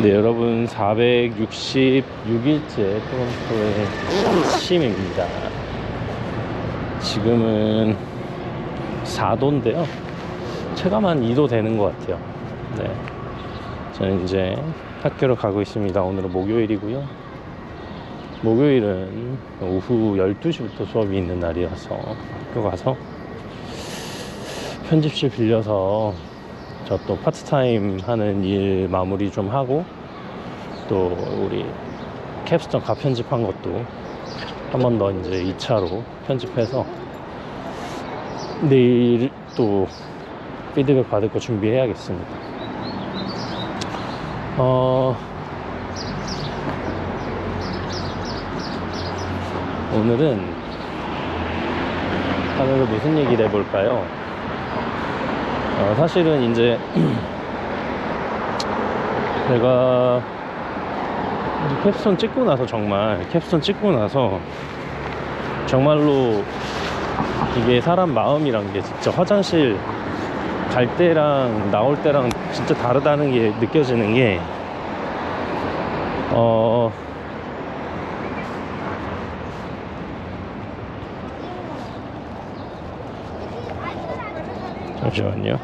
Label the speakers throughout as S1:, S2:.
S1: 네, 여러분 466일째 토론토의 아침입니다. 지금은 4도인데요. 체감 한 2도 되는 것 같아요. 네, 저는 이제 학교를 가고 있습니다. 오늘은 목요일이고요. 목요일은 오후 12시부터 수업이 있는 날이라서 학교 가서 편집실 빌려서 저 또 파트타임 하는 일 마무리 좀 하고, 또 우리 캡스톤 가편집한 것도 한 번 더 이제 2차로 편집해서 내일 또 피드백 받을 거 준비해야겠습니다. 오늘은 무슨 얘기를 해볼까요? 사실은 이제 제가 캡스톤 찍고 나서 정말로 이게 사람 마음이란 게 진짜 화장실 갈 때랑 나올 때랑 진짜 다르다는 게 느껴지는 게, 잠시만요.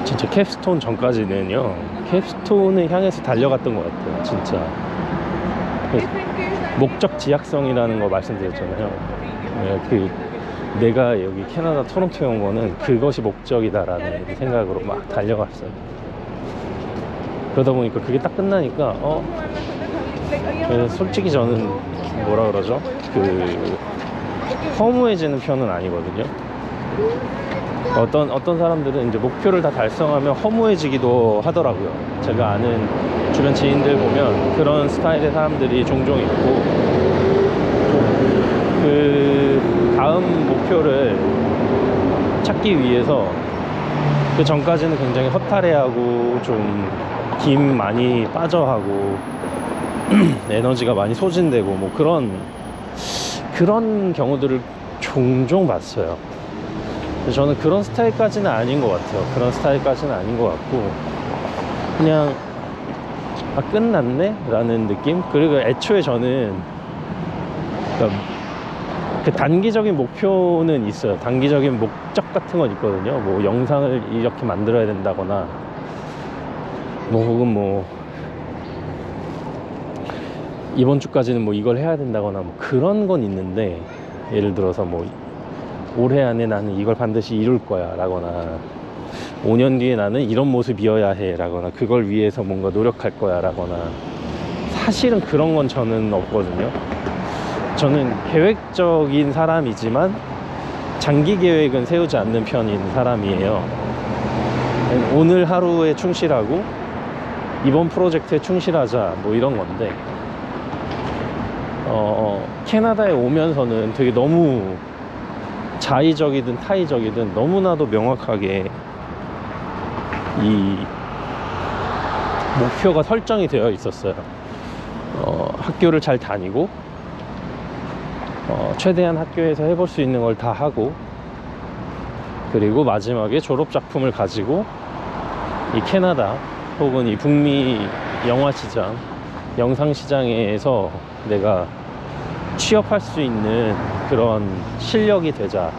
S1: 진짜 캡스톤 전까지는요, 캡스톤을 향해서 달려갔던 것 같아요. 진짜 목적 지향성이라는 거 말씀드렸잖아요. 내가 여기 캐나다 토론토에 온 거는 그것이 목적이다라는 생각으로 막 달려갔어요. 그러다 보니까 그게 딱 끝나니까 솔직히 저는 뭐라 그러죠? 허무해지는 편은 아니거든요. 어떤 사람들은 이제 목표를 다 달성하면 허무해지기도 하더라고요. 제가 아는 주변 지인들 보면 그런 스타일의 사람들이 종종 있고, 그 다음 목표를 찾기 위해서 그 전까지는 굉장히 허탈해하고 좀 힘 많이 빠져하고 에너지가 많이 소진되고 뭐 그런 경우들을 종종 봤어요. 저는 그런 스타일까지는 아닌 것 같아요. 그냥 끝났네? 라는 느낌? 그리고 애초에 저는 그 단기적인 목표는 있어요. 단기적인 목적 같은 건 있거든요. 뭐 영상을 이렇게 만들어야 된다거나, 혹은 이번 주까지는 이걸 해야 된다거나 그런 건 있는데, 예를 들어서 올해 안에 나는 이걸 반드시 이룰 거야 라거나, 5년 뒤에 나는 이런 모습이어야 해 라거나, 그걸 위해서 뭔가 노력할 거야 라거나, 사실은 그런 건 저는 없거든요. 저는 계획적인 사람이지만 장기 계획은 세우지 않는 편인 사람이에요. 오늘 하루에 충실하고 이번 프로젝트에 충실하자 이런 건데, 캐나다에 오면서는 되게 너무 자의적이든 타의적이든 너무나도 명확하게 이 목표가 설정이 되어 있었어요. 학교를 잘 다니고, 최대한 학교에서 해볼 수 있는 걸 다 하고, 그리고 마지막에 졸업작품을 가지고 이 캐나다 혹은 이 북미 영화시장, 영상시장에서 내가 취업할 수 있는 그런 실력이 되자.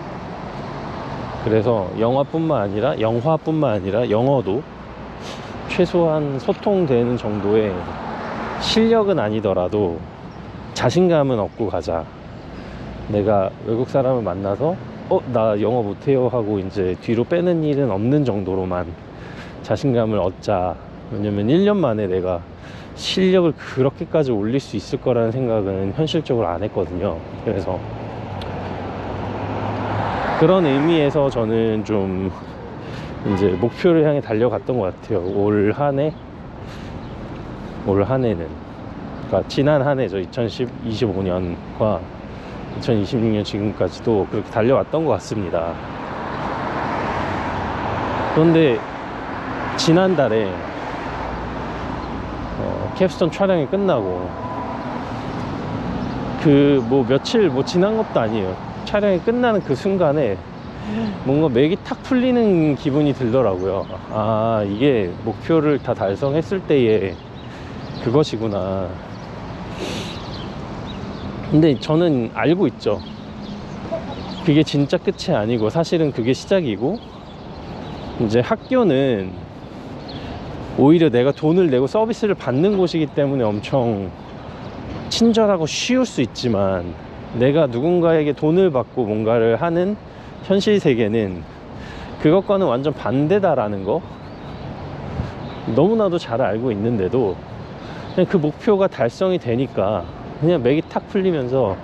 S1: 그래서 영화뿐만 아니라 영어도 최소한 소통되는 정도의 실력은 아니더라도 자신감은 얻고 가자. 내가 외국 사람을 만나서 나 영어 못해요 하고 이제 뒤로 빼는 일은 없는 정도로만 자신감을 얻자. 왜냐면 1년 만에 내가 실력을 그렇게까지 올릴 수 있을 거라는 생각은 현실적으로 안 했거든요. 그래서 그런 의미에서 저는 좀 이제 목표를 향해 달려갔던 것 같아요. 올 한해는, 그러니까 지난 한 해죠. 2025년과 2026년 지금까지도 그렇게 달려왔던 것 같습니다. 그런데 지난달에 캡스톤 촬영이 끝나고 그 뭐 며칠 뭐 지난 것도 아니에요. 촬영이 끝나는 그 순간에 뭔가 맥이 탁 풀리는 기분이 들더라고요. 아, 이게 목표를 다 달성했을 때의 그것이구나. 근데 저는 알고 있죠. 그게 진짜 끝이 아니고 사실은 그게 시작이고, 이제 학교는 오히려 내가 돈을 내고 서비스를 받는 곳이기 때문에 엄청 친절하고 쉬울 수 있지만, 내가 누군가에게 돈을 받고 뭔가를 하는 현실 세계는 그것과는 완전 반대다라는 거 너무나도 잘 알고 있는데도 그냥 그 목표가 달성이 되니까 그냥 맥이 탁 풀리면서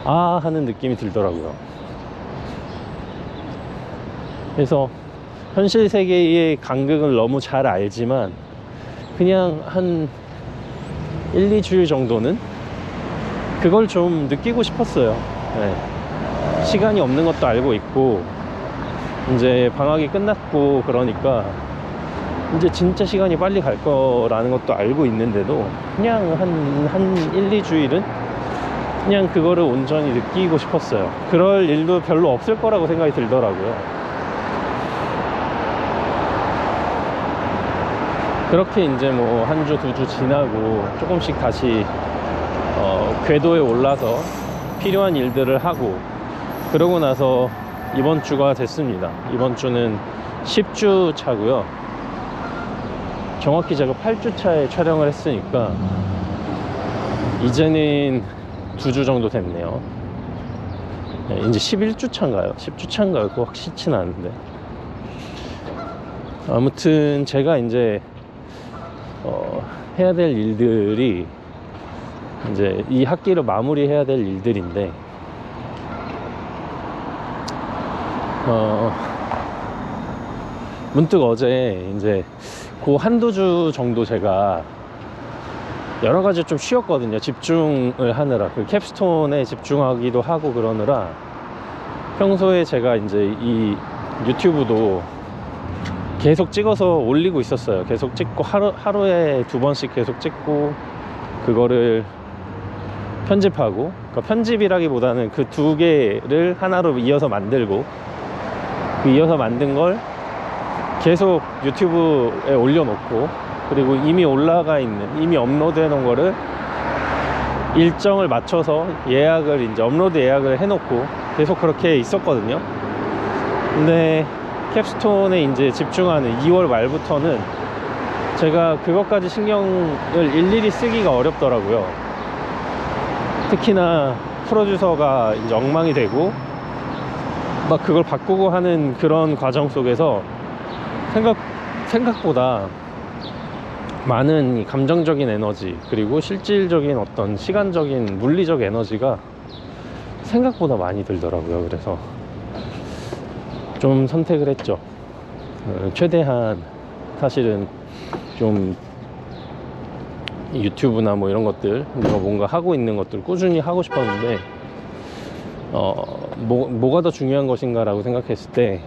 S1: 아 하는 느낌이 들더라고요. 그래서 현실 세계의 간극을 너무 잘 알지만 그냥 한 1, 2주일 정도는 그걸 좀 느끼고 싶었어요. 네. 시간이 없는 것도 알고 있고, 이제 방학이 끝났고 그러니까 이제 진짜 시간이 빨리 갈 거라는 것도 알고 있는데도 그냥 한 1, 2주일은 그냥 그거를 온전히 느끼고 싶었어요. 그럴 일도 별로 없을 거라고 생각이 들더라고요. 그렇게 이제 뭐 한 주, 두 주 지나고 조금씩 다시 궤도에 올라서 필요한 일들을 하고, 그러고 나서 이번 주가 됐습니다. 이번 주는 10주 차고요. 정확히 제가 8주 차에 촬영을 했으니까 이제는 2주 정도 됐네요. 네, 이제 11주 차인가요? 10주 차인가요? 그거 확실치는 않은데. 아무튼 제가 이제 해야 될 일들이 이제 이 학기를 마무리해야 될 일들인데, 문득 어제 이제 그 한두 주 정도 제가 여러 가지 좀 쉬었거든요. 집중을 하느라, 그 캡스톤에 집중하기도 하고 그러느라. 평소에 제가 이제 이 유튜브도 계속 찍어서 올리고 있었어요. 계속 찍고 하루에 2번씩 계속 찍고, 그거를 편집하고, 그러니까 편집이라기보다는 그 2개를 하나로 이어서 만들고, 그 이어서 만든 걸 계속 유튜브에 올려놓고, 그리고 이미 올라가 있는, 이미 업로드 해놓은 거를 일정을 맞춰서 예약을 이제 업로드 예약을 해놓고 계속 그렇게 있었거든요. 근데 캡스톤에 이제 집중하는 2월 말부터는 제가 그것까지 신경을 일일이 쓰기가 어렵더라고요. 특히나 프로듀서가 이제 엉망이 되고 막 그걸 바꾸고 하는 그런 과정 속에서 생각보다 많은 감정적인 에너지, 그리고 실질적인 어떤 시간적인 물리적 에너지가 생각보다 많이 들더라고요. 그래서 좀 선택을 했죠. 최대한 사실은 좀 유튜브나 뭐 이런 것들, 내가 뭔가 하고 있는 것들 꾸준히 하고 싶었는데 뭐가 더 중요한 것인가 라고 생각했을 때,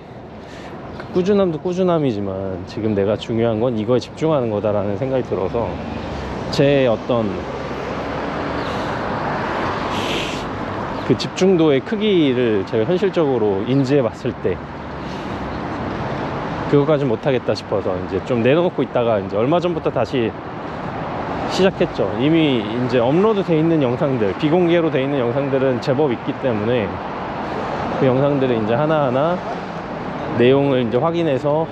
S1: 꾸준함도 꾸준함이지만 지금 내가 중요한 건 이거에 집중하는 거다라는 생각이 들어서 제 어떤 그 집중도의 크기를 제가 현실적으로 인지해 봤을 때 그거까지 못하겠다 싶어서 이제 좀 내려놓고 있다가 이제 얼마 전부터 다시 시작했죠. 이미 이제 업로드 돼 있는 영상들, 비공개로 돼 있는 영상들은 제법 있기 때문에 그 영상들을 이제 하나하나 내용을 이제 확인해서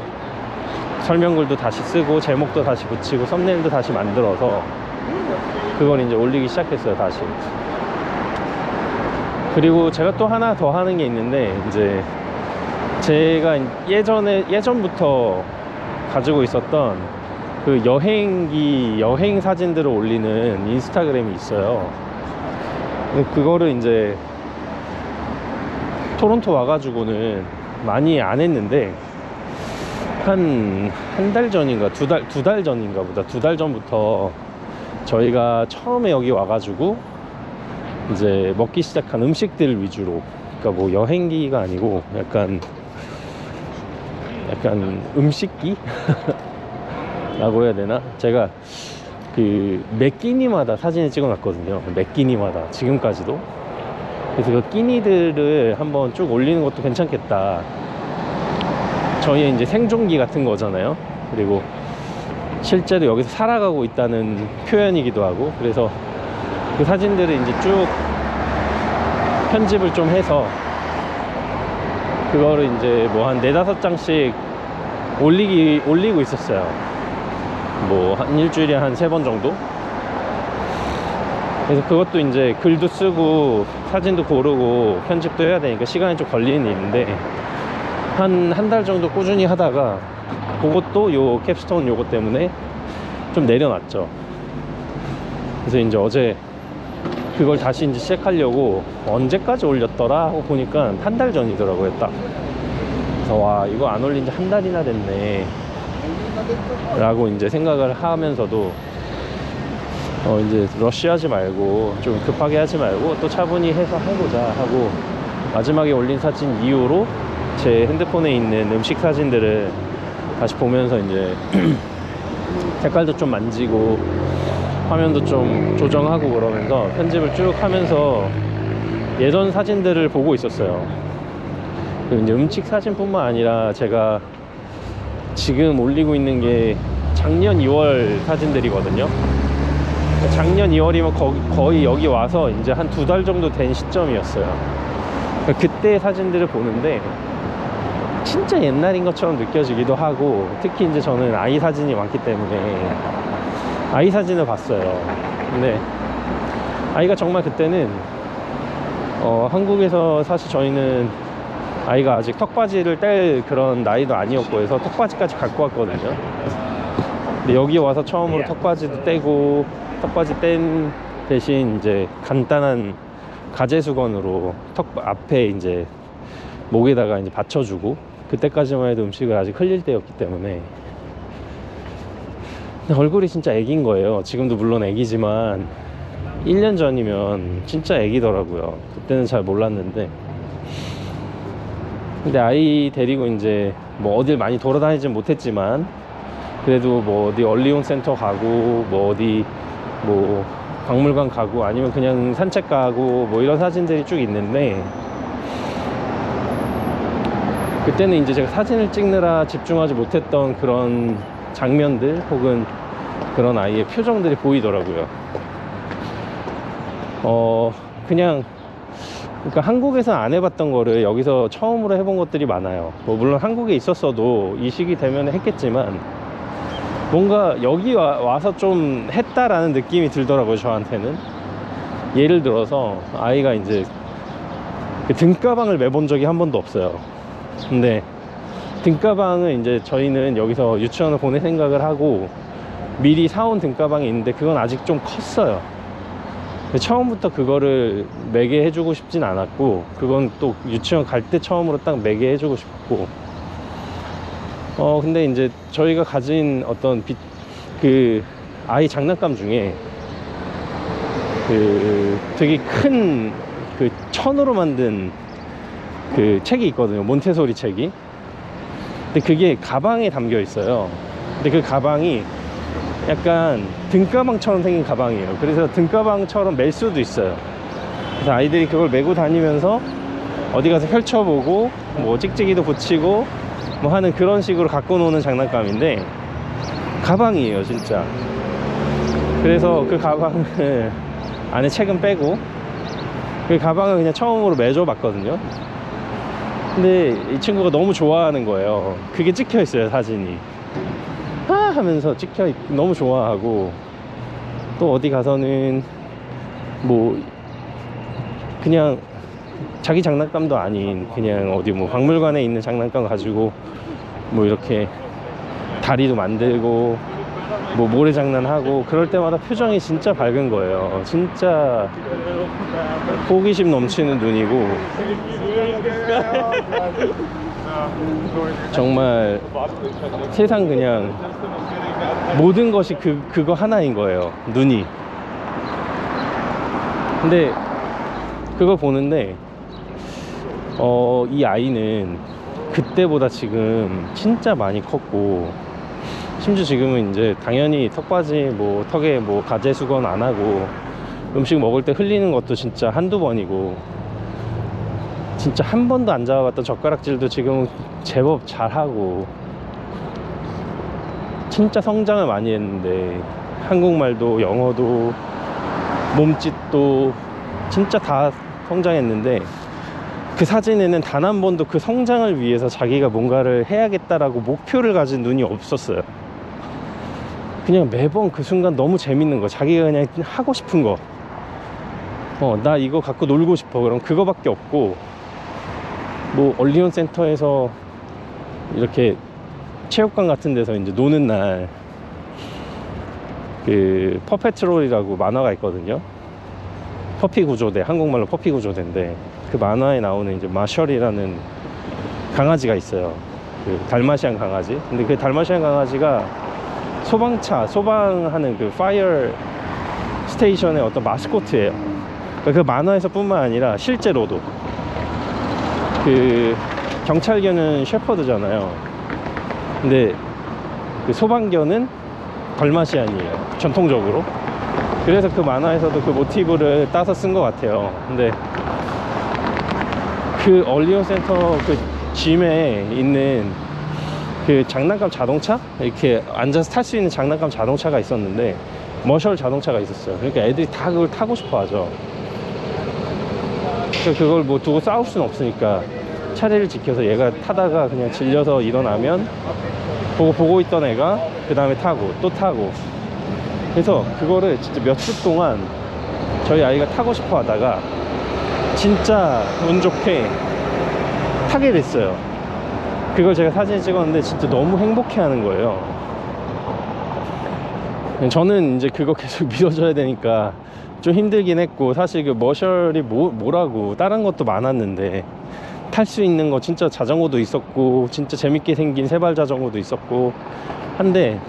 S1: 설명글도 다시 쓰고 제목도 다시 붙이고 썸네일도 다시 만들어서 그걸 이제 올리기 시작했어요, 다시. 그리고 제가 또 하나 더 하는 게 있는데, 이제 제가 예전부터 가지고 있었던 그 여행 사진들을 올리는 인스타그램이 있어요. 그거를 이제 토론토 와가지고는 많이 안 했는데, 한 달 전인가 두 달 전인가 보다, 2달 전부터 저희가 처음에 여기 와가지고 이제 먹기 시작한 음식들 위주로, 그러니까 뭐 여행기가 아니고 약간 음식기? 라고 해야 되나? 제가 매 끼니마다 사진을 찍어 놨거든요. 매 끼니마다 지금까지도. 그래서 그 끼니들을 한번 쭉 올리는 것도 괜찮겠다. 저희의 이제 생존기 같은 거잖아요. 그리고 실제로 여기서 살아가고 있다는 표현이기도 하고, 그래서 그 사진들을 이제 쭉 편집을 좀 해서 그거를 이제 뭐 한 4-5장씩 올리고 있었어요. 뭐 한 일주일에 한 3번 정도. 그래서 그것도 이제 글도 쓰고 사진도 고르고 편집도 해야 되니까 시간이 좀 걸리는 일인데, 한 달 정도 꾸준히 하다가 그것도 요 캡스톤 요거 때문에 좀 내려놨죠. 그래서 이제 어제 그걸 다시 이제 시작하려고 언제까지 올렸더라 하고 보니까 한 달 전이더라고요, 딱. 그래서 와, 이거 안 올린 지 한 달이나 됐네 라고 이제 생각을 하면서도 이제 러쉬하지 말고 좀 급하게 하지 말고 또 차분히 해서 해보자 하고, 마지막에 올린 사진 이후로 제 핸드폰에 있는 음식 사진들을 다시 보면서 이제 색깔도 좀 만지고 화면도 좀 조정하고 그러면서 편집을 쭉 하면서 예전 사진들을 보고 있었어요. 그리고 이제 음식 사진뿐만 아니라 제가 지금 올리고 있는 게 작년 2월 사진들이거든요. 작년 2월이면 거의 여기 와서 이제 한 2달 정도 된 시점이었어요. 그때 사진들을 보는데 진짜 옛날인 것처럼 느껴지기도 하고, 특히 이제 저는 아이 사진이 많기 때문에 아이 사진을 봤어요. 근데 아이가 정말 그때는 한국에서 사실 저희는 아이가 아직 턱받이를 뗄 그런 나이도 아니었고 해서 턱받이까지 갖고 왔거든요. 근데 여기 와서 처음으로 턱받이도 떼고, 턱받이 뗀 대신 이제 간단한 가제 수건으로 턱 앞에 이제 목에다가 이제 받쳐주고, 그때까지만 해도 음식을 아직 흘릴 때였기 때문에. 근데 얼굴이 진짜 애기인 거예요. 지금도 물론 애기지만 1년 전이면 진짜 애기더라고요. 그때는 잘 몰랐는데. 근데 아이 데리고 이제 뭐 어딜 많이 돌아다니진 못했지만 그래도 뭐 어디 얼리온 센터 가고 뭐 어디 뭐 박물관 가고 아니면 그냥 산책 가고 뭐 이런 사진들이 쭉 있는데, 그때는 이제 제가 사진을 찍느라 집중하지 못했던 그런 장면들 혹은 그런 아이의 표정들이 보이더라고요. 그러니까 한국에서 안 해봤던 거를 여기서 처음으로 해본 것들이 많아요. 뭐 물론 한국에 있었어도 이 시기 되면 했겠지만 뭔가 여기 와서 좀 했다라는 느낌이 들더라고요, 저한테는. 예를 들어서 아이가 이제 그 등가방을 매본 적이 한 번도 없어요. 근데 등가방은 이제 저희는 여기서 유치원을 보낼 생각을 하고 미리 사온 등가방이 있는데 그건 아직 좀 컸어요. 처음부터 그거를 매게 해주고 싶진 않았고, 그건 또 유치원 갈 때 처음으로 딱 매게 해주고 싶었고, 근데 이제 저희가 가진 어떤 그 아이 장난감 중에 그 되게 큰 그 천으로 만든 그 책이 있거든요. 몬테소리 책이. 근데 그게 가방에 담겨 있어요. 근데 그 가방이 약간 등가방처럼 생긴 가방이에요. 그래서 등가방처럼 멜 수도 있어요. 그래서 아이들이 그걸 메고 다니면서 어디 가서 펼쳐보고 뭐 찍찍이도 붙이고 뭐 하는 그런 식으로 갖고 노는 장난감인데 가방이에요, 진짜. 그래서 그 가방을 안에 책은 빼고 그 가방을 그냥 처음으로 매줘 봤거든요. 근데 이 친구가 너무 좋아하는 거예요. 그게 찍혀 있어요, 사진이. 하면서 너무 좋아하고, 또 어디 가서는 뭐 그냥 자기 장난감도 아닌 그냥 어디 뭐 박물관에 있는 장난감 가지고 뭐 이렇게 다리도 만들고 뭐 모래장난하고, 그럴 때마다 표정이 진짜 밝은 거예요. 진짜 호기심 넘치는 눈이고 정말 세상 그냥 모든 것이 그거 하나인 거예요, 눈이. 근데 그걸 보는데 이 아이는 그때보다 지금 진짜 많이 컸고, 심지어 지금은 이제 당연히 턱받이 뭐 턱에 뭐 가제 수건 안 하고 음식 먹을 때 흘리는 것도 진짜 한두 번이고, 진짜 한 번도 안 잡아봤던 젓가락질도 지금 제법 잘하고, 진짜 성장을 많이 했는데 한국말도 영어도 몸짓도 진짜 다 성장했는데, 그 사진에는 단 한 번도 그 성장을 위해서 자기가 뭔가를 해야겠다라고 목표를 가진 눈이 없었어요. 그냥 매번 그 순간 너무 재밌는 거, 자기가 그냥 하고 싶은 거, 나 이거 갖고 놀고 싶어, 그럼 그거밖에 없고, 뭐 얼리온 센터에서 이렇게 체육관 같은 데서 이제 노는 날, 그 퍼페트롤이라고 만화가 있거든요. 퍼피 구조대, 한국말로 퍼피 구조대인데, 그 만화에 나오는 이제 마셜이라는 강아지가 있어요. 그 달마시안 강아지. 근데 그 달마시안 강아지가 소방하는 그 파이어 스테이션의 어떤 마스코트예요. 그러니까 그 만화에서 뿐만 아니라 실제로도 그 경찰견은 셰퍼드잖아요. 근데 그 소방견은 달마시안이에요, 전통적으로. 그래서 그 만화에서도 그 모티브를 따서 쓴 것 같아요. 근데 그 얼리온 센터 그 짐에 있는 그 장난감 자동차, 이렇게 앉아서 탈 수 있는 장난감 자동차가 있었는데, 머셜 자동차가 있었어요. 그러니까 애들이 다 그걸 타고 싶어 하죠. 그러니까 그걸 뭐 두고 싸울 수는 없으니까 차례를 지켜서 얘가 타다가 그냥 질려서 일어나면 보고 있던 애가 그 다음에 타고 또 타고, 그래서 그거를 진짜 몇 주 동안 저희 아이가 타고 싶어 하다가 진짜 운 좋게 타게 됐어요. 그걸 제가 사진 찍었는데 진짜 너무 행복해 하는 거예요. 저는 이제 그거 계속 밀어줘야 되니까 좀 힘들긴 했고, 사실 그 머셜이 뭐라고 다른 것도 많았는데, 탈 수 있는 거 진짜 자전거도 있었고, 진짜 재밌게 생긴 세발 자전거도 있었고 한데,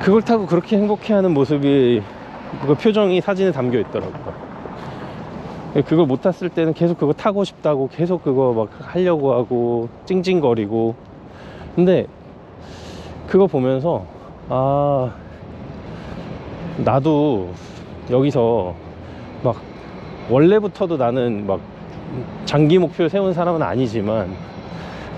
S1: 그걸 타고 그렇게 행복해하는 모습이, 그 표정이 사진에 담겨 있더라고요. 그걸 못 탔을 때는 계속 그거 타고 싶다고 계속 그거 막 하려고 하고 찡찡거리고. 근데 그거 보면서 나도 여기서 막, 원래부터도 나는 막 장기 목표를 세운 사람은 아니지만,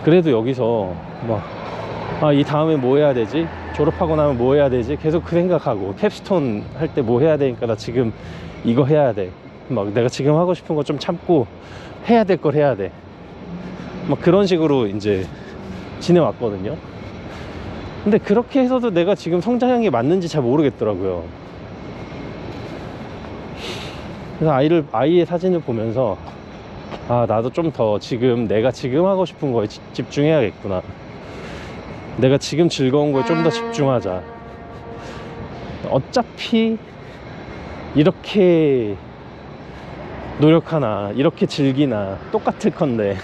S1: 그래도 여기서 막 이 다음에 뭐 해야 되지? 졸업하고 나면 뭐 해야 되지? 계속 그 생각하고, 캡스톤 할 때 뭐 해야 되니까 나 지금 이거 해야 돼, 막 내가 지금 하고 싶은 거 좀 참고 해야 될 걸 해야 돼, 막 그런 식으로 이제 지내왔거든요. 근데 그렇게 해서도 내가 지금 성장한 게 맞는지 잘 모르겠더라고요. 그래서 아이의 사진을 보면서 나도 좀 더 지금 내가 지금 하고 싶은 거에 집중해야겠구나, 내가 지금 즐거운 거에 좀 더 집중하자. 어차피 이렇게 노력하나 이렇게 즐기나 똑같을 건데,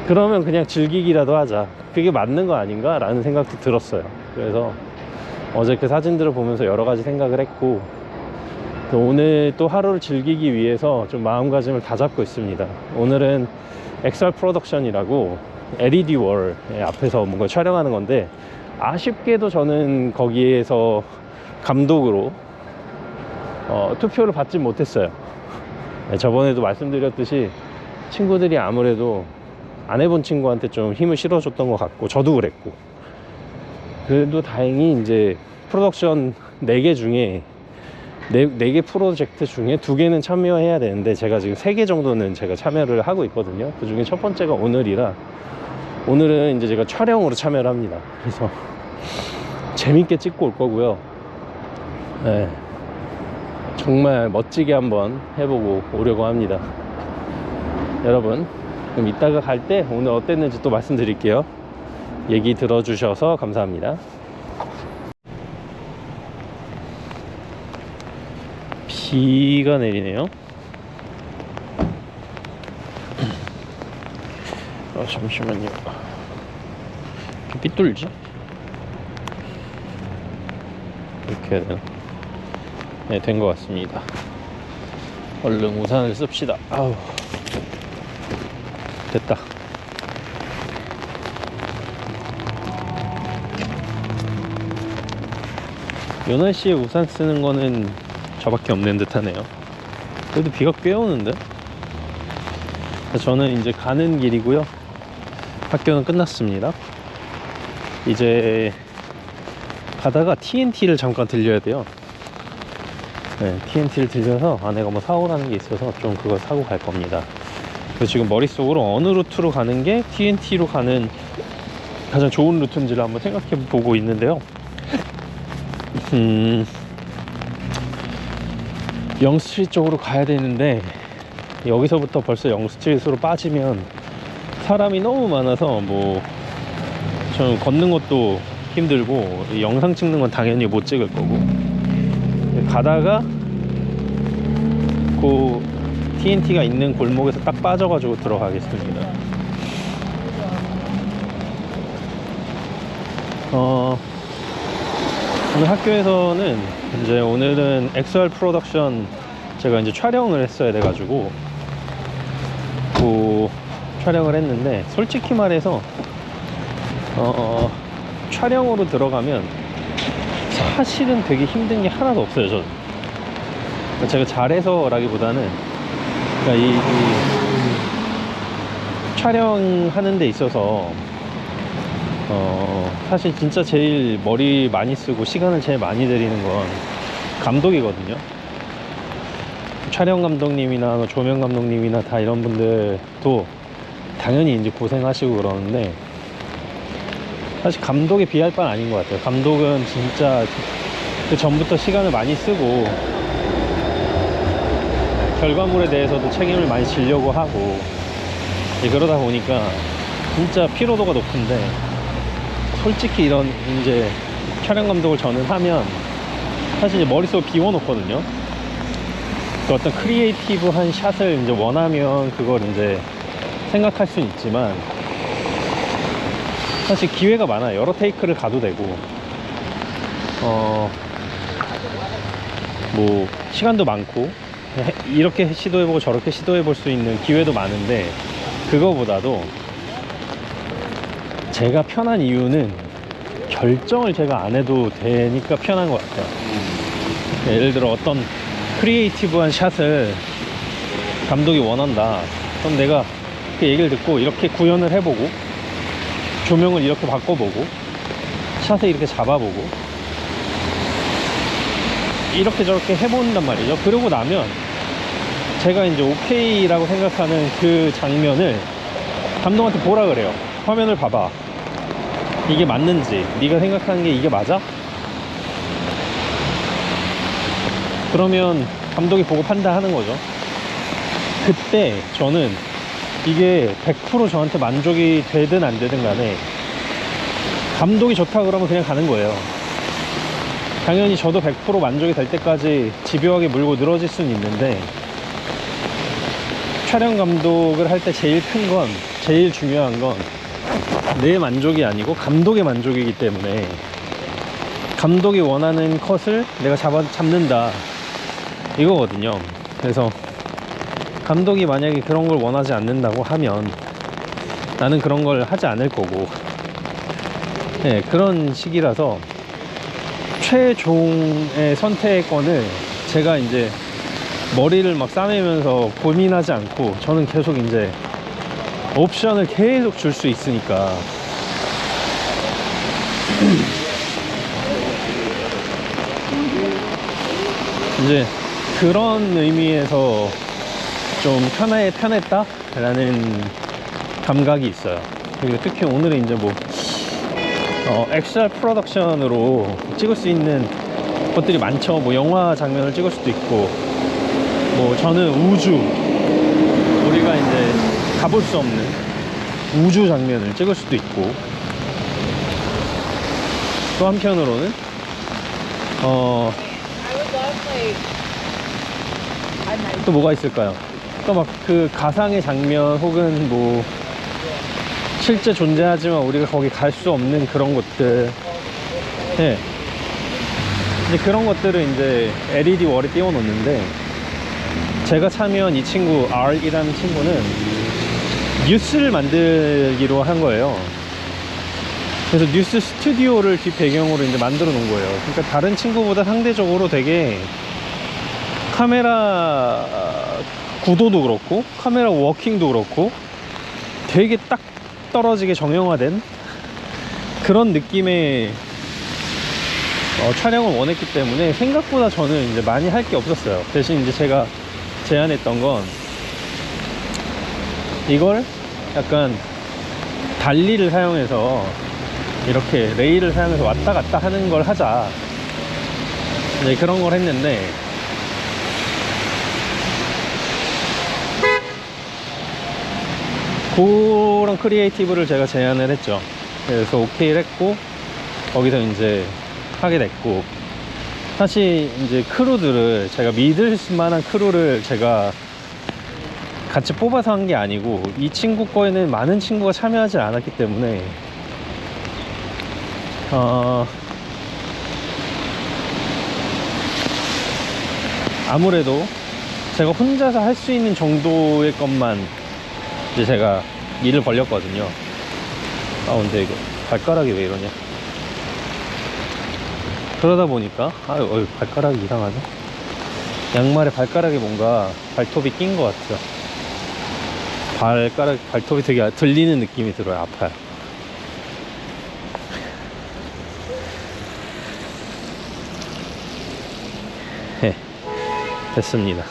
S1: 그러면 그냥 즐기기라도 하자, 그게 맞는 거 아닌가 라는 생각도 들었어요. 그래서 어제 그 사진들을 보면서 여러 가지 생각을 했고, 오늘 또 하루를 즐기기 위해서 좀 마음가짐을 다잡고 있습니다. 오늘은 XR 프로덕션이라고 LED 월 앞에서 뭔가 촬영하는 건데, 아쉽게도 저는 거기에서 감독으로 투표를 받지 못했어요. 저번에도 말씀드렸듯이 친구들이 아무래도 안 해본 친구한테 좀 힘을 실어줬던 것 같고, 저도 그랬고. 그래도 다행히 이제 프로덕션 4개 중에 4개 프로젝트 중에 2개는 참여해야 되는데, 제가 지금 3개 정도는 제가 참여를 하고 있거든요. 그 중에 첫 번째가 오늘이라, 오늘은 이제 제가 촬영으로 참여를 합니다. 그래서 재밌게 찍고 올 거고요. 네, 정말 멋지게 한번 해보고 오려고 합니다. 여러분, 그럼 이따가 갈 때 오늘 어땠는지 또 말씀드릴게요. 얘기 들어주셔서 감사합니다. 비가 내리네요. 잠시만요. 삐뚤지? 이렇게 해야 되나? 네, 된 것 같습니다. 얼른 우산을 씁시다. 아우, 됐다. 요 날씨에 우산 쓰는 거는 저밖에 없는 듯 하네요. 그래도 비가 꽤 오는데. 저는 이제 가는 길이고요. 학교는 끝났습니다. 이제 가다가 TNT를 잠깐 들려야 돼요. 네, TNT를 들려서 아내가 뭐 사오라는 게 있어서 좀 그걸 사고 갈 겁니다. 그래서 지금 머릿속으로 어느 루트로 가는 게 TNT로 가는 가장 좋은 루트인지를 한번 생각해 보고 있는데요. 영스트리트 쪽으로 가야 되는데 여기서부터 벌써 영스트리트로 빠지면 사람이 너무 많아서 뭐 저는 걷는 것도 힘들고 영상 찍는 건 당연히 못 찍을 거고, 가다가 그 TNT가 있는 골목에서 딱 빠져가지고 들어가겠습니다. 오늘 학교에서는 이제 오늘은 XR 프로덕션 제가 이제 촬영을 했어야 돼가지고 그 촬영을 했는데, 솔직히 말해서 촬영으로 들어가면 사실은 되게 힘든 게 하나도 없어요. 저는 제가 잘해서 라기보다는 그러니까 이 촬영하는 데 있어서 사실 진짜 제일 머리 많이 쓰고 시간을 제일 많이 들이는 건 감독이거든요. 촬영 감독님이나 조명 감독님이나 다 이런 분들도 당연히 이제 고생하시고 그러는데, 사실 감독에 비할 바는 아닌 것 같아요. 감독은 진짜 그 전부터 시간을 많이 쓰고 결과물에 대해서도 책임을 많이 지려고 하고, 그러다 보니까 진짜 피로도가 높은데, 솔직히 이런 이제 촬영 감독을 저는 하면 사실 이제 머릿속을 비워놓거든요. 그 어떤 크리에이티브한 샷을 이제 원하면 그걸 이제 생각할 수는 있지만, 사실 기회가 많아요. 여러 테이크를 가도 되고 뭐 시간도 많고 이렇게 시도해보고 저렇게 시도해볼 수 있는 기회도 많은데, 그거보다도 제가 편한 이유는 결정을 제가 안 해도 되니까 편한 것 같아요. 예를 들어 어떤 크리에이티브한 샷을 감독이 원한다. 그럼 내가 그 얘기를 듣고 이렇게 구현을 해보고, 조명을 이렇게 바꿔보고, 샷을 이렇게 잡아보고, 이렇게 저렇게 해본단 말이죠. 그러고 나면 제가 이제 오케이라고 생각하는 그 장면을 감독한테 보라 그래요. 화면을 봐봐, 이게 맞는지, 네가 생각하는 게 이게 맞아? 그러면 감독이 보고 판단하는 거죠. 그때 저는 이게 100% 저한테 만족이 되든 안 되든 간에 감독이 좋다 그러면 그냥 가는 거예요. 당연히 저도 100% 만족이 될 때까지 집요하게 물고 늘어질 수는 있는데, 촬영 감독을 할 때 제일 큰 건, 제일 중요한 건 내 만족이 아니고 감독의 만족이기 때문에, 감독이 원하는 컷을 내가 잡는다 이거거든요. 그래서 감독이 만약에 그런 걸 원하지 않는다고 하면 나는 그런 걸 하지 않을 거고, 네, 그런 식이라서 최종의 선택권을 제가 이제 머리를 막 싸매면서 고민하지 않고, 저는 계속 이제 옵션을 계속 줄 수 있으니까 이제 그런 의미에서 좀 편했다 라는 감각이 있어요. 그리고 특히 오늘은 이제 뭐 XR 프로덕션으로 찍을 수 있는 것들이 많죠. 뭐 영화 장면을 찍을 수도 있고, 뭐 저는 우주, 우리가 이제 가볼 수 없는 우주 장면을 찍을 수도 있고, 또 한편으로는 또 뭐가 있을까요? 또 막 그 가상의 장면, 혹은 뭐 실제 존재하지만 우리가 거기 갈 수 없는 그런 것들, 네. 이제 그런 것들을 이제 LED 월에 띄워놓는데, 제가 참여한 이 친구 R이라는 친구는 뉴스를 만들기로 한 거예요. 그래서 뉴스 스튜디오를 뒷 배경으로 이제 만들어 놓은 거예요. 그러니까 다른 친구보다 상대적으로 되게 카메라 구도도 그렇고 카메라 워킹도 그렇고 되게 딱 떨어지게 정형화된 그런 느낌의 촬영을 원했기 때문에 생각보다 저는 이제 많이 할 게 없었어요. 대신 이제 제가 제안했던 건 이걸 약간 달리를 사용해서 이렇게 레일을 사용해서 왔다 갔다 하는 걸 하자, 이제 그런 걸 했는데 그런 크리에이티브를 제가 제안을 했죠. 그래서 오케이를 했고 거기서 이제 하게 됐고, 사실 이제 크루들을 제가 믿을 만한 크루를 제가 같이 뽑아서 한 게 아니고 이 친구 거에는 많은 친구가 참여하지 않았기 때문에 아무래도 제가 혼자서 할 수 있는 정도의 것만 이제 제가 일을 벌렸거든요. 근데 이거 발가락이 왜 이러냐. 그러다 보니까 발가락이 이상하네. 양말에 발가락에 뭔가 발톱이 낀 것 같아요. 발톱이 되게 들리는 느낌이 들어요. 아파요. 네, 됐습니다.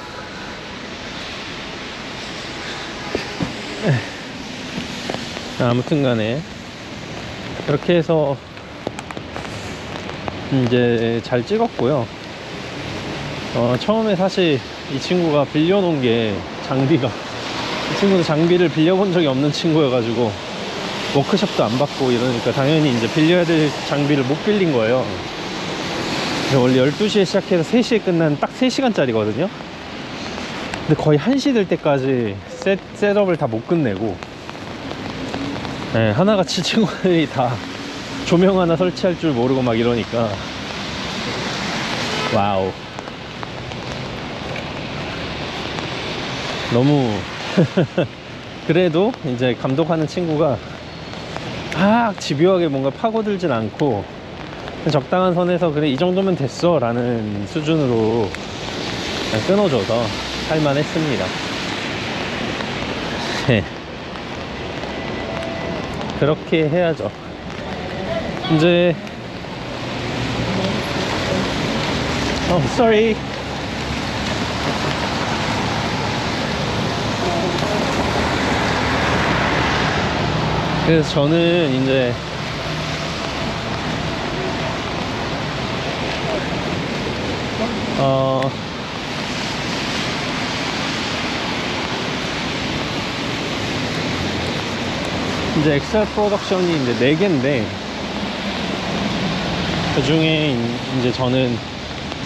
S1: 아무튼 간에 이렇게 해서 이제 잘 찍었고요. 처음에 사실 이 친구가 빌려놓은 게 장비가, 이 친구는 장비를 빌려본 적이 없는 친구여가지고 워크숍도 안 받고 이러니까 당연히 이제 빌려야 될 장비를 못 빌린 거예요. 원래 12시에 시작해서 3시에 끝난 딱 3시간짜리거든요 근데 거의 1시 될 때까지 셋업을 다 못 끝내고, 네, 하나같이 친구들이 다 조명 하나 설치할 줄 모르고 막 이러니까 와우, 너무 그래도 이제 감독하는 친구가 막 집요하게 뭔가 파고들진 않고 적당한 선에서 그래 이 정도면 됐어 라는 수준으로 그냥 끊어줘서 할만했습니다. 그렇게 해야죠. 이제 sorry. 그래서 저는 이제 이제 엑셀 프로덕션이 이제 4개인데 그 중에 이제 저는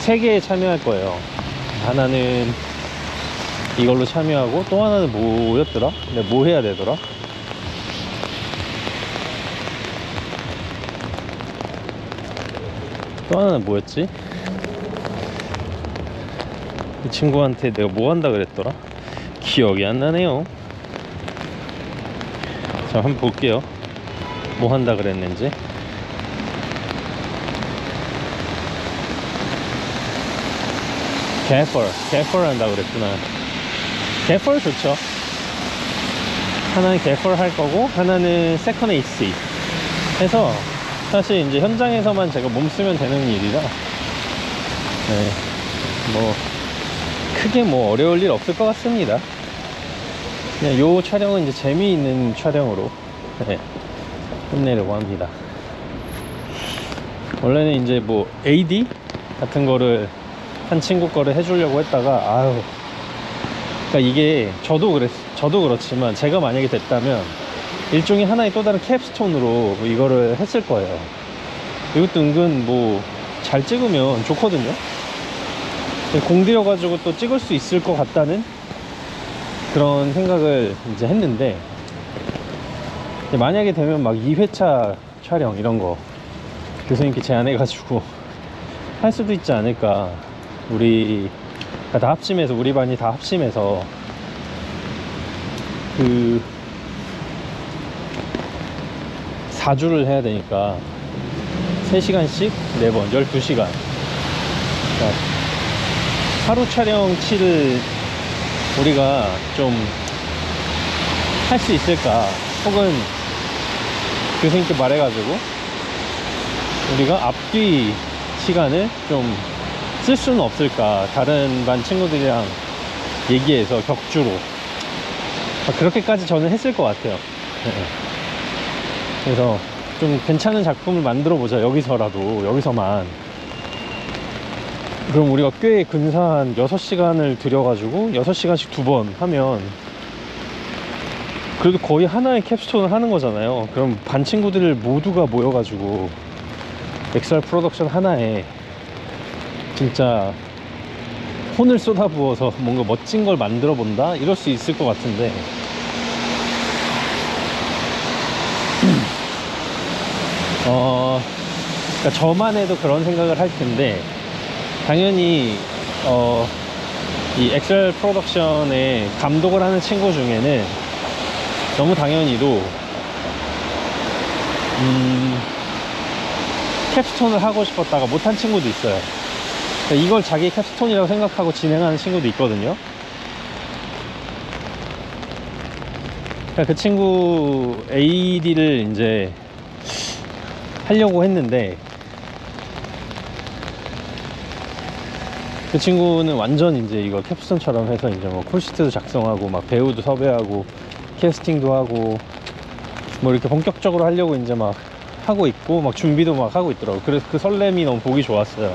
S1: 3개에 참여할 거예요. 하나는 이걸로 참여하고 또 하나는 뭐였더라? 내가 뭐 해야 되더라? 또 하나는 뭐였지? 이 친구한테 내가 뭐 한다 그랬더라? 기억이 안 나네요. 자, 한번 볼게요. 뭐 한다 그랬는지. 개펄 한다 그랬구나. 개펄 좋죠. 하나는 개펄 할 거고 하나는 세컨 AC 해서 사실 이제 현장에서만 제가 몸 쓰면 되는 일이라 뭐 크게 뭐 어려울 일 없을 것 같습니다. 그냥 요 촬영은 이제 재미있는 촬영으로 끝내려고 합니다. 원래는 이제 뭐 AD 같은 거를 한 친구 거를 해주려고 했다가 그러니까 이게 저도 그렇지만 제가 만약에 됐다면 일종의 하나의 또 다른 캡스톤으로 이거를 했을 거예요. 이것도 은근 뭐 잘 찍으면 좋거든요. 공들여가지고 또 찍을 수 있을 것 같다는 그런 생각을 이제 했는데, 만약에 되면 막 2회차 촬영 이런 거 교수님께 제안해가지고 할 수도 있지 않을까. 우리 다 합심해서, 우리 반이 다 합심해서 4주를 해야 되니까 3시간씩 4번 12시간. 그러니까 하루 촬영치를 우리가 좀 할 수 있을까, 혹은 교수님께 말해가지고 우리가 앞뒤 시간을 좀 쓸 수는 없을까, 다른 반 친구들이랑 얘기해서 격주로. 그렇게까지 저는 했을 것 같아요. 그래서 좀 괜찮은 작품을 만들어 보자, 여기서라도, 여기서만. 그럼 우리가 꽤 근사한 6시간을 들여가지고 6시간씩 2번 하면 그래도 거의 하나의 캡스톤을 하는 거잖아요. 그럼 반 친구들 모두가 모여가지고 XR 프로덕션 하나에 진짜 혼을 쏟아부어서 뭔가 멋진 걸 만들어 본다, 이럴 수 있을 것 같은데, 그러니까 저만 해도 그런 생각을 할 텐데, 당연히 이 XR 프로덕션에 감독을 하는 친구 중에는 너무 당연히도 캡스톤을 하고 싶었다가 못한 친구도 있어요. 그러니까 이걸 자기 캡스톤이라고 생각하고 진행하는 친구도 있거든요. 그러니까 그 친구 AD를 이제 하려고 했는데, 그 친구는 완전 이제 이거 캡스톤처럼 해서 이제 뭐 콜시트도 작성하고 막 배우도 섭외하고 캐스팅도 하고 뭐 이렇게 본격적으로 하려고 이제 막 하고 있고, 막 준비도 막 하고 있더라고. 그래서 그 설렘이 너무 보기 좋았어요.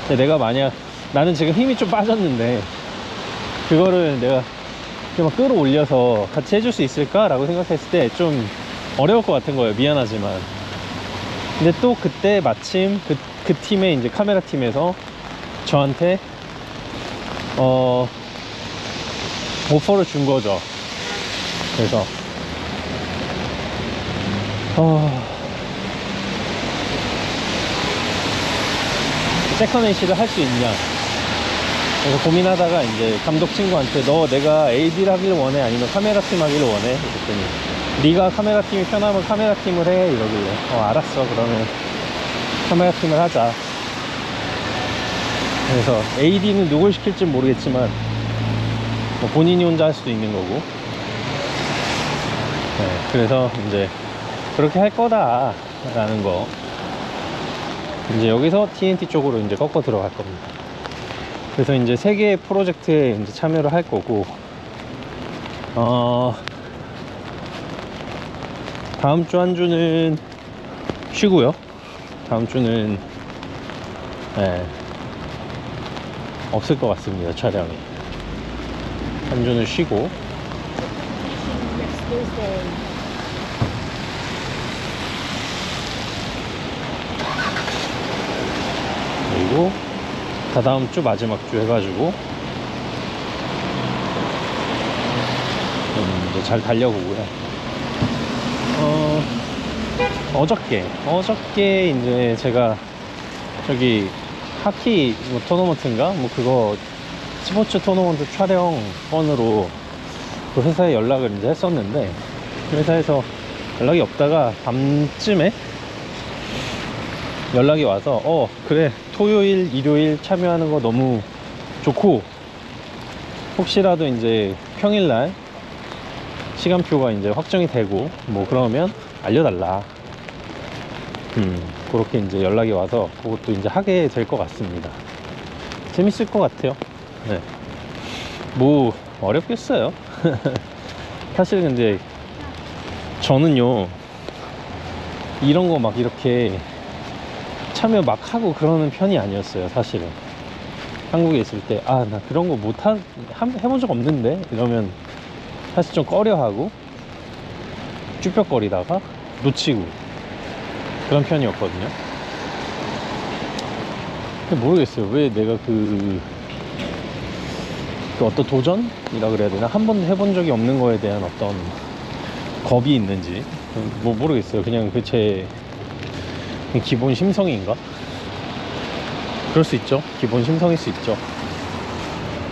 S1: 근데 내가 만약, 나는 지금 힘이 좀 빠졌는데 그거를 내가 이렇게 막 끌어올려서 같이 해줄 수 있을까? 라고 생각했을 때 좀 어려울 것 같은 거예요. 미안하지만. 근데 또 그때 마침 그 팀의 이제 카메라 팀에서 저한테 오퍼를 준 거죠. 그래서 세컨 AC를 할 수 있냐, 그래서 고민하다가 이제 감독 친구한테 너 내가 AD를 하기를 원해, 아니면 카메라 팀 하기를 원해? 그랬더니 네가 카메라 팀이 편하면 카메라 팀을 해, 이러길래 알았어, 그러면 카메라 팀을 하자. 그래서 AD는 누굴 시킬지 모르겠지만 뭐 본인이 혼자 할 수도 있는 거고, 네, 그래서 이제 그렇게 할 거다 라는 거. 이제 여기서 TNT 쪽으로 이제 꺾어 들어갈 겁니다. 그래서 이제 3개의 프로젝트에 이제 참여를 할 거고, 다음 주 한 주는 쉬고요. 다음 주는 없을 것 같습니다, 촬영이. 한 주는 쉬고. 그리고 다다음 주 마지막 주 해가지고 이제 잘 달려보고요. 어저께 이제 제가 저기 하키 뭐 토너먼트인가 뭐 그거 스포츠 토너먼트 촬영권으로 그 회사에 연락을 이제 했었는데, 회사에서 연락이 없다가 밤쯤에 연락이 와서 그래, 토요일 일요일 참여하는 거 너무 좋고, 혹시라도 이제 평일날 시간표가 이제 확정이 되고 뭐 그러면 알려달라. 그렇게 이제 연락이 와서 그것도 이제 하게 될 것 같습니다. 재밌을 것 같아요. 네. 뭐 어렵겠어요. 사실 근데 저는요, 이런 거 막 이렇게 참여 막 하고 그러는 편이 아니었어요, 사실은. 한국에 있을 때 나 그런 거 해본 적 없는데 이러면 사실 좀 꺼려하고 쭈뼛거리다가 놓치고 그런 편이었거든요. 근데 모르겠어요, 왜 내가 그 어떤 도전이라 그래야 되나, 한 번도 해본 적이 없는 거에 대한 어떤 겁이 있는지 뭐 모르겠어요. 그냥 제 기본 심성인가? 그럴 수 있죠. 기본 심성일 수 있죠.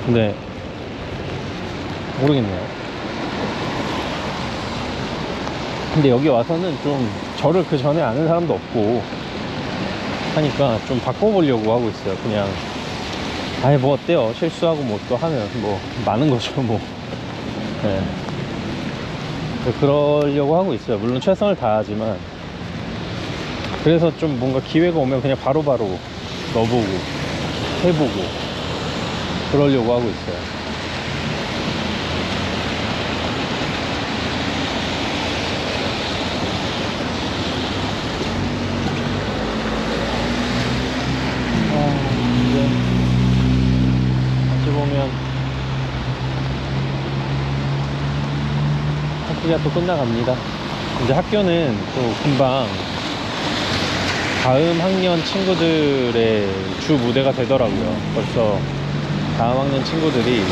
S1: 근데 모르겠네요. 근데 여기 와서는 좀 저를 그 전에 아는 사람도 없고 하니까 좀 바꿔보려고 하고 있어요. 그냥 아이 뭐 어때요, 실수하고 뭐 또 하면 뭐 많은 거죠 뭐. 네. 그러려고 하고 있어요. 물론 최선을 다하지만, 그래서 좀 뭔가 기회가 오면 그냥 바로바로 넣어보고 해보고 그러려고 하고 있어요. 이제 다시 보면 학기가 또 끝나갑니다. 이제 학교는 또 금방 다음 학년 친구들의 주 무대가 되더라고요. 벌써 다음 학년 친구들이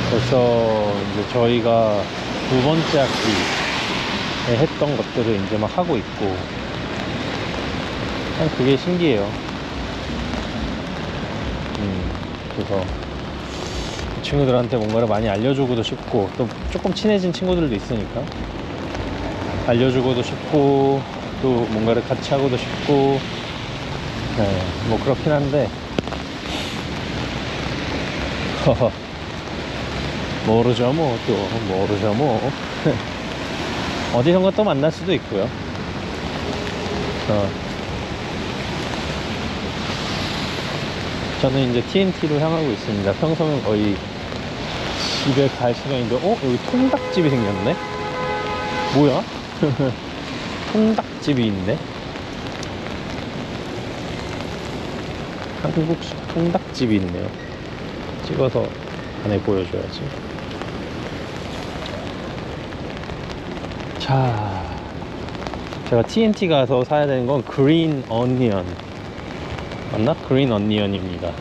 S1: 벌써 이제 저희가 두 번째 학기에 했던 것들을 이제 막 하고 있고, 참 그게 신기해요. 그래서 친구들한테 뭔가를 많이 알려주고도 싶고, 또 조금 친해진 친구들도 있으니까 알려주고도 싶고, 또 뭔가를 같이 하고도 싶고, 네, 뭐 그렇긴 한데 모르죠 뭐, 또 모르죠 뭐. 어디선가 또 만날 수도 있고요. 저는 이제 TNT로 향하고 있습니다. 평소면 거의 집에 갈 시간인데, 여기 통닭집이 생겼네? 뭐야? 통닭집이 있네? 한국식 통닭집이 있네요. 찍어서 안에 보여줘야지. 자, 제가 TNT 가서 사야 되는 건 그린 어니언 맞나? 그린 어니언입니다.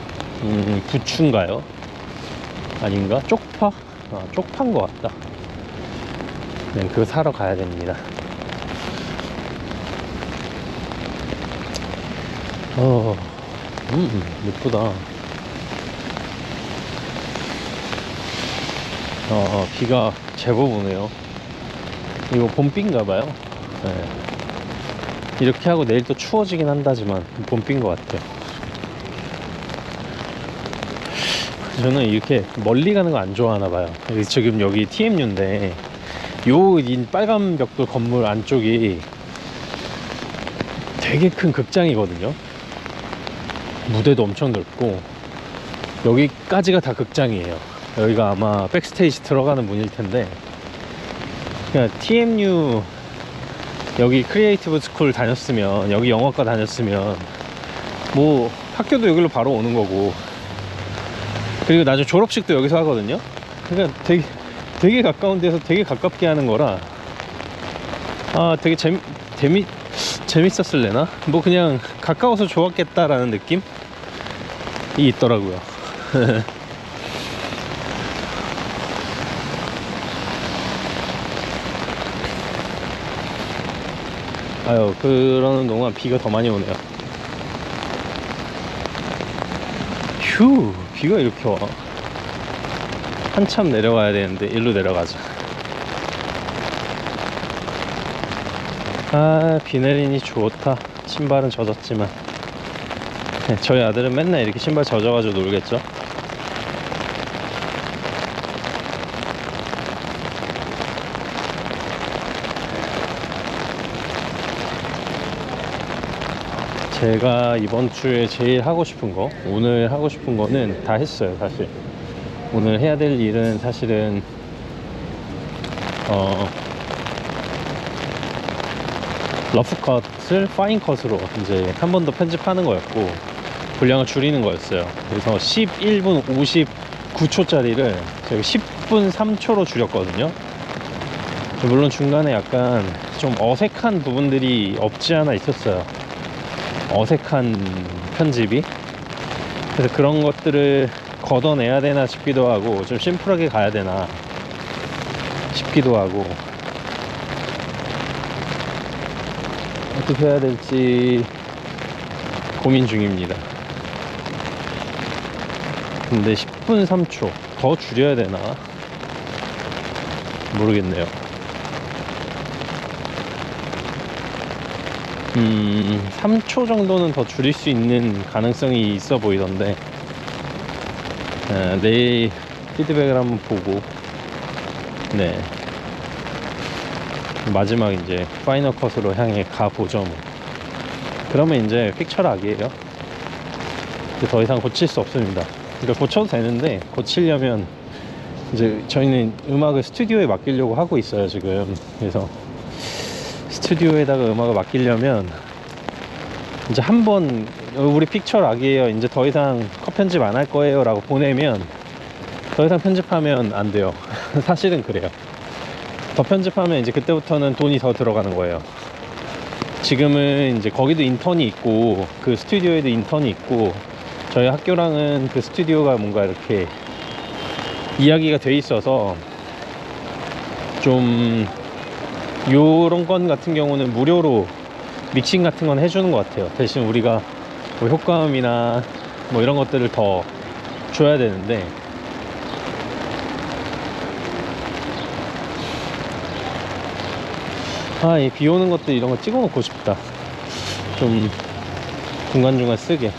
S1: 부추인가요? 아닌가? 쪽파? 쪽파인 것 같다. 네, 그거 사러 가야 됩니다. 예쁘다. 비가 제법 오네요. 이거 봄비인가봐요. 네. 이렇게 하고 내일 또 추워지긴 한다지만 봄비인 것 같아요. 저는 이렇게 멀리 가는 거 안 좋아하나 봐요. 지금 여기 TMU인데 이 빨간 벽돌 건물 안쪽이 되게 큰 극장이거든요. 무대도 엄청 넓고 여기까지가 다 극장이에요. 여기가 아마 백스테이지 들어가는 문일 텐데, 그냥 TMU 여기 크리에이티브 스쿨 다녔으면, 여기 영어과 다녔으면 뭐 학교도 여기로 바로 오는 거고, 그리고 나중에 졸업식도 여기서 하거든요. 그러니까 되게 가까운 데서 되게 가깝게 하는 거라 되게 재밌었을래나? 뭐 그냥 가까워서 좋았겠다라는 느낌이 있더라고요. 아유, 그러는 동안 비가 더 많이 오네요. 휴, 비가 이렇게 와. 한참 내려가야 되는데 일로 내려가자. 비 내리니 좋다. 신발은 젖었지만. 저희 아들은 맨날 이렇게 신발 젖어가지고 놀겠죠. 제가 이번 주에 제일 하고 싶은 거, 오늘 하고 싶은 거는 다 했어요. 사실 오늘 해야 될 일은 사실은 러프컷을 파인컷으로 이제 한 번 더 편집하는 거였고, 분량을 줄이는 거였어요. 그래서 11분 59초짜리를 제가 10분 3초로 줄였거든요. 물론 중간에 약간 좀 어색한 부분들이 없지 않아 있었어요. 어색한 편집이. 그래서 그런 것들을 걷어내야 되나 싶기도 하고, 좀 심플하게 가야 되나 싶기도 하고, 어떻게 해야 될지 고민 중입니다. 근데 10분 3초 더 줄여야 되나 모르겠네요. 3초 정도는 더 줄일 수 있는 가능성이 있어 보이던데, 내일 피드백을 한번 보고, 네, 마지막 이제 파이널 컷으로 향해 가보죠. 뭐. 그러면 이제 픽처락이에요. 더 이상 고칠 수 없습니다. 그러니까 고쳐도 되는데, 고치려면 이제 저희는 음악을 스튜디오에 맡기려고 하고 있어요 지금. 그래서 스튜디오에다가 음악을 맡기려면 이제 한번 우리 픽처락이에요, 이제 더 이상 컷 편집 안 할 거예요 라고 보내면 더 이상 편집하면 안 돼요. 사실은 그래요. 더 편집하면 이제 그때부터는 돈이 더 들어가는 거예요. 지금은 이제 거기도 인턴이 있고 그 스튜디오에도 인턴이 있고 저희 학교랑은 그 스튜디오가 뭔가 이렇게 이야기가 돼 있어서 좀 요런 건 같은 경우는 무료로 믹싱 같은 건 해주는 것 같아요. 대신 우리가 뭐 효과음이나 뭐 이런 것들을 더 줘야 되는데, 이 비 오는 것들 이런 거 찍어 놓고 싶다. 좀 중간중간 쓰게.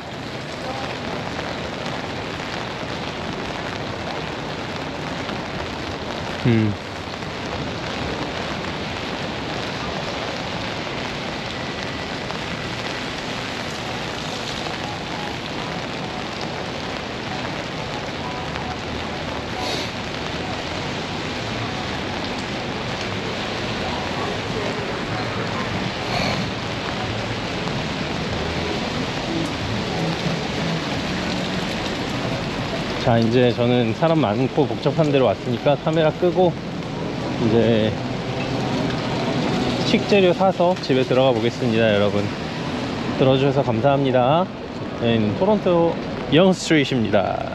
S1: 자, 이제 저는 사람 많고 복잡한 데로 왔으니까 카메라 끄고 이제 식재료 사서 집에 들어가 보겠습니다. 여러분 들어주셔서 감사합니다. 저희는 토론토 영 스트리트입니다.